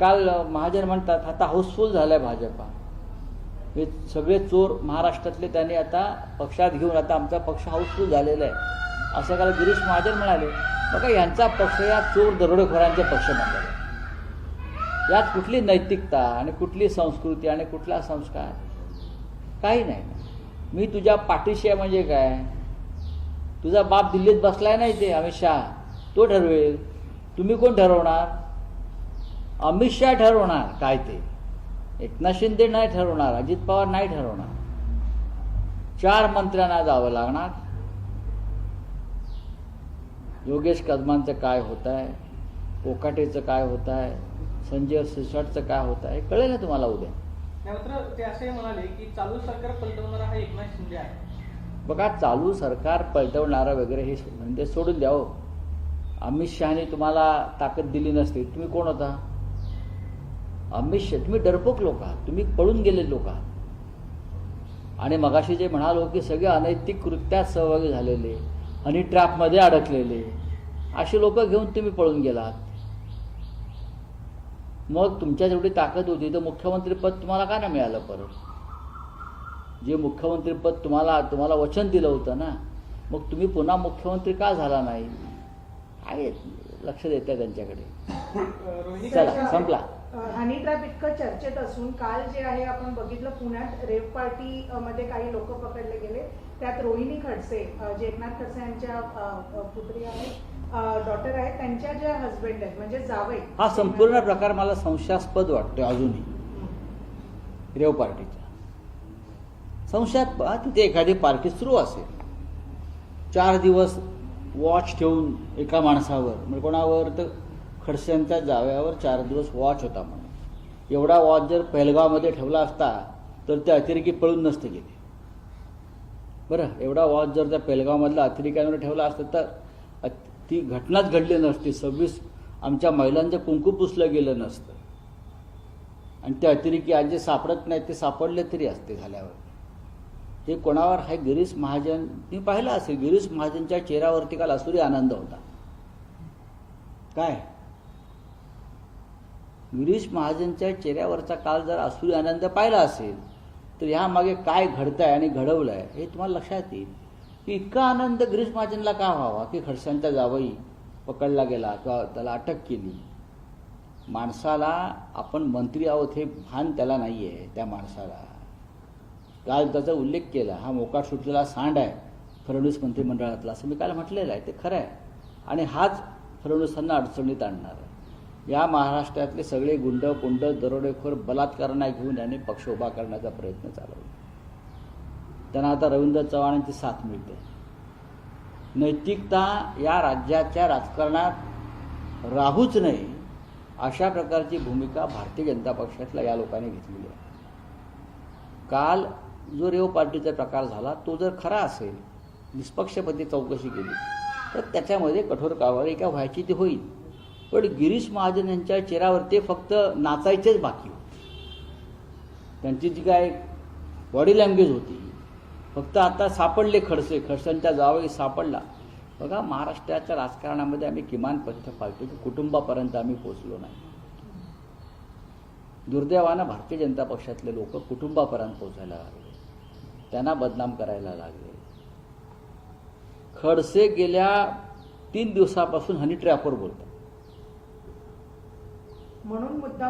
काल महाजन म्हणतात आता हाऊसफुल झालाय भाजपा, हे सगळे चोर महाराष्ट्रातले त्यांनी आता पक्षात घेऊन आता आमचा पक्ष हाऊसफुल झालेला आहे असं काल गिरीश महाजन म्हणाले. बघा यांचा पक्ष या चोर दरोडेखोरांचे पक्ष बनलेला, यात कुठली नैतिकता आणि कुठली संस्कृती आणि कुठला संस्कार काही नाही. मी तुझ्या पाठीशी आहे म्हणजे काय, तुझा बाप दिल्लीत बसलाय नाही ते अमित शहा, तो ठरवेल. तुम्ही कोण ठरवणार? अमित शहा ठरवणार काय ते, एकनाथ शिंदे नाही ठरवणार, अजित पवार नाही ठरवणार. 4 मंत्र्यांना जावं लागणार. योगेश कदमांचं काय होत आहे, कोकाटेचं काय होत आहे, संजय सिरसाटचं काय होत आहे कळेल ना तुम्हाला उद्या. मात्र ते असे म्हणाले की चालू सरकार पलटवणारा हा एकनाथ शिंदे आहे. बघा चालू सरकार पलटवणारं वगैरे हे म्हणजे सोडून द्या हो. अमित शहाने तुम्हाला ताकद दिली नसती, तुम्ही कोण होता? अमित शहा, तुम्ही डरपोक लोक आहात, तुम्ही पळून गेले लोक आहात. आणि मगाशी जे म्हणालो की सगळे अनैतिक कृत्यात सहभागी झालेले, हनी ट्रॅपमध्ये अडकलेले अशी लोक घेऊन तुम्ही पळून गेलात. मग तुमच्या जेवढी ताकद होती तर मुख्यमंत्रीपद तुम्हाला का नाही मिळालं परत? जे मुख्यमंत्रीपद तुम्हाला वचन दिलं होतं ना, मग तुम्ही पुन्हा मुख्यमंत्री का झाला नाही? आहे लक्ष देत्या त्यांच्याकडे. चला संपला. हनी ट्रॅप इतकं चर्चेत असून काल जे आहे आपण बघितलं पुण्यात रेव पार्टी मध्ये काही लोक पकडले गेले, त्यात रोहिणी खडसे जे एकनाथ खडसे यांच्या पुत्री आहेत, डॉटर आहेत, त्यांच्या ज्या हजबंड आहेत म्हणजे जावई. हा संपूर्ण प्रकार मला संशयास्पद वाटतो अजूनही. रेव पार्टीचा संशयात तिथे एखादी पार्टी सुरू असेल, 4 दिवस वॉच ठेवून एका माणसावर, म्हणजे कोणावर तर खडसेंच्या जावयावर 4 दिवस वॉच होता म्हणून. एवढा वॉच जर पहलगावमध्ये ठेवला असता तर ते अतिरेकी पळून नसते गेले. बरं, एवढा वॉच जर त्या पहलगावमधल्या अतिरेक्यांवर ठेवला असता तर ती घटनाच घडली नसती. 26 आमच्या महिलांचं कुंकू पुसलं गेलं नसतं. आणि ते अतिरेकी आज जे सापडत नाहीत ते सापडले तरी असते झाल्यावर. हे कोणावर आहे? गिरीश महाजन. तुम्ही पाहिलं असेल गिरीश महाजनच्या चेहऱ्यावरती काल असुरी आनंद होता. काय गिरीश महाजनच्या चेहऱ्यावरचा काल जर असुरी आनंद पाहिला असेल तर ह्यामागे काय घडतंय आणि घडवलंय हे तुम्हाला लक्षात येईल. की इतका आनंद गिरीश महाजनला का व्हावा की खडसेंचा जावई पकडला गेला किंवा त्याला अटक केली. माणसाला आपण मंत्री आहोत हे भान त्याला नाही आहे. त्या माणसाला काल त्याचा उल्लेख केला, हा मोकाट सुटलेला सांड आहे फडणवीस मंत्रिमंडळातला, असं मी काल म्हटलेलं आहे. ते खरं आहे. आणि हाच फडणवीसांना अडचणीत आणणार आहे. या महाराष्ट्रातले सगळे गुंड पुंड दरोडेखोर बलात्कारांना घेऊन यांनी पक्ष उभा करण्याचा प्रयत्न चालवला. त्यांना आता रवींद्र चव्हाणांची साथ मिळते. नैतिकता या राज्याच्या राजकारणात राहूच नये अशा प्रकारची भूमिका भारतीय जनता पक्षातल्या या लोकांनी घेतलेली आहे. काल जो रेव पार्टीचा प्रकार झाला तो जर खरा असेल, निष्पक्षपाती चौकशी केली तर त्याच्यामध्ये कठोर कारवाई का व्हायची ती होईल. पण गिरीश महाजन यांच्या चेहऱ्यावरती फक्त नाचायचेच बाकी होते. त्यांची जी काय बॉडी लँग्वेज होती, फक्त आता सापडले खडसेंच्या जावई सापडला. बघा महाराष्ट्राच्या राजकारणामध्ये आम्ही किमान पथ्य पाळतो की कुटुंबापर्यंत आम्ही पोचलो नाही. दुर्दैवानं भारतीय जनता पक्षातले लोक कुटुंबापर्यंत पोचायला लागले, त्यांना बदनाम करायला लागले. खडसे गेल्या 3 दिवसापासून हनी ट्रॅपवर बोलतात म्हणून मुद्दा